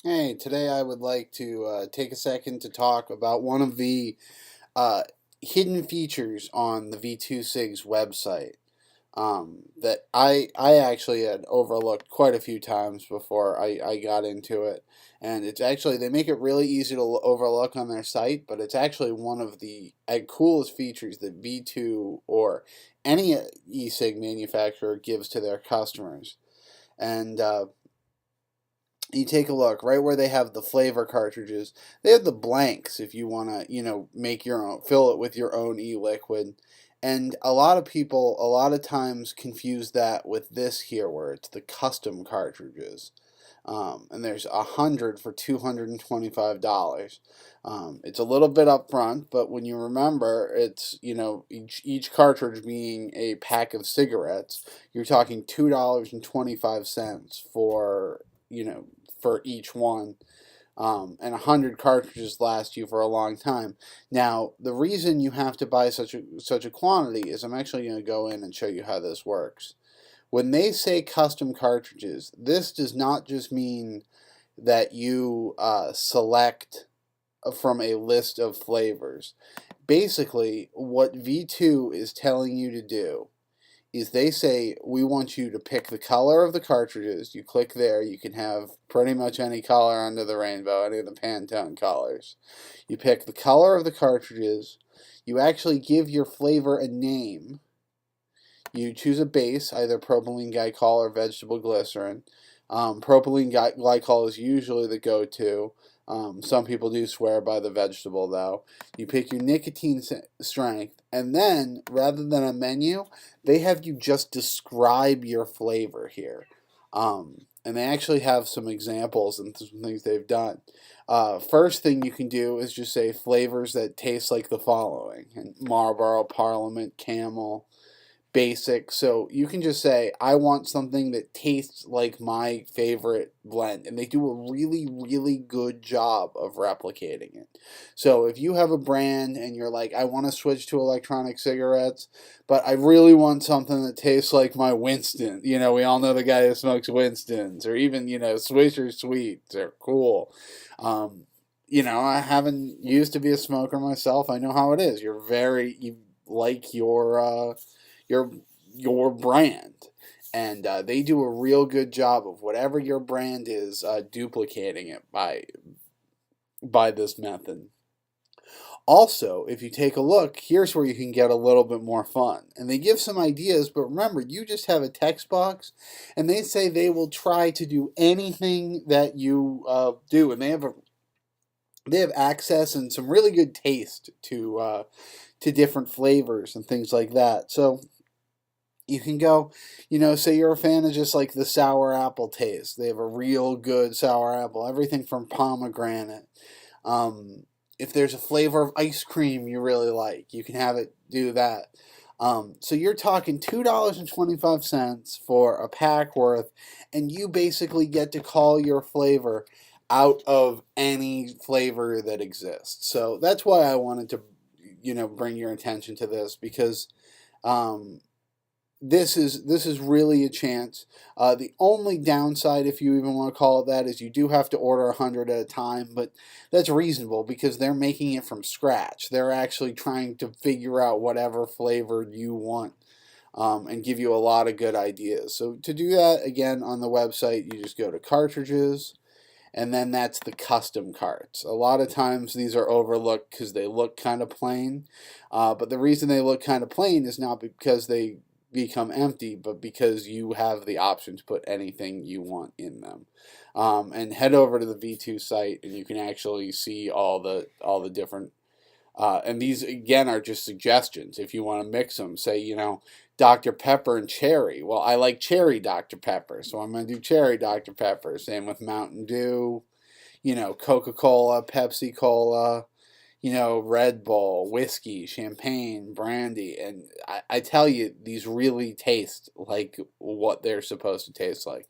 Hey, today I would like to take a second to talk about one of the uh, hidden features on the V2 Cigs website that I actually had overlooked quite a few times before I got into it. And it's actually, they make it really easy to overlook on their site, but it's actually one of the coolest features that V2 or any e-cig manufacturer gives to their customers. And you take a look right where they have the flavor cartridges. They have the blanks if you want to, make your own, fill it with your own e-liquid. And a lot of people, a lot of times, confuse that with this here, where it's the custom cartridges. And there's 100 for $225. It's a little bit upfront, but when you remember, it's each cartridge being a pack of cigarettes, you're talking $2.25 for for each one. And 100 cartridges last you for a long time. Now, the reason you have to buy such a quantity is I'm actually going to go in and show you how this works. When they say custom cartridges, this does not just mean that you select from a list of flavors. Basically, what V2 is telling you to do is they say, we want you to pick the color of the cartridges. You click there, you can have pretty much any color under the rainbow, any of the Pantone colors. You pick the color of the cartridges. You actually give your flavor a name. You choose a base, either propylene glycol or vegetable glycerin. Propylene glycol is usually the go-to. Some people do swear by the vegetable, though. You pick your nicotine strength, and then, rather than a menu, they have you just describe your flavor here. And they actually have some examples and some things they've done. First thing you can do is just say flavors that taste like the following: and Marlboro, Parliament, Camel, basic. So you can just say, I want something that tastes like my favorite blend. And they do a really, really good job of replicating it. So if you have a brand and you're like, I want to switch to electronic cigarettes, but I really want something that tastes like my Winston. We all know the guy who smokes Winstons, or even, Swisher Sweets. They're cool. I haven't used to be a smoker myself. I know how it is. You like your your brand, and they do a real good job of whatever your brand is, duplicating it by this method. Also, if you take a look, here's where you can get a little bit more fun. And they give some ideas, but remember, you just have a text box, and they say they will try to do anything that you do, and they have access and some really good taste to different flavors and things like that. So you can go, say you're a fan of just like the sour apple taste. They have a real good sour apple, everything from pomegranate. If there's a flavor of ice cream you really like, you can have it do that. So you're talking $2.25 for a pack worth, and you basically get to call your flavor out of any flavor that exists. So that's why I wanted to, bring your attention to this, because um, this is really a chance. The only downside, if you even want to call it that, is you do have to order 100 at a time, but that's reasonable because they're making it from scratch. They're actually trying to figure out whatever flavor you want, and give you a lot of good ideas. So to do that, again, on the website, you just go to cartridges, and then that's the custom carts. A lot of times these are overlooked because they look kind of plain, but the reason they look kind of plain is not because they become empty, but because you have the option to put anything you want in them. And head over to the V2 site, and you can actually see all the different. And these again are just suggestions. If you want to mix them, say Dr. Pepper and cherry. Well, I like cherry Dr. Pepper, so I'm going to do cherry Dr. Pepper. Same with Mountain Dew, Coca Cola, Pepsi Cola, Red Bull, whiskey, champagne, brandy. And I tell you, these really taste like what they're supposed to taste like,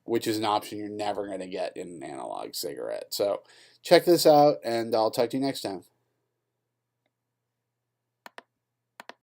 which is an option you're never going to get in an analog cigarette. So check this out, and I'll talk to you next time.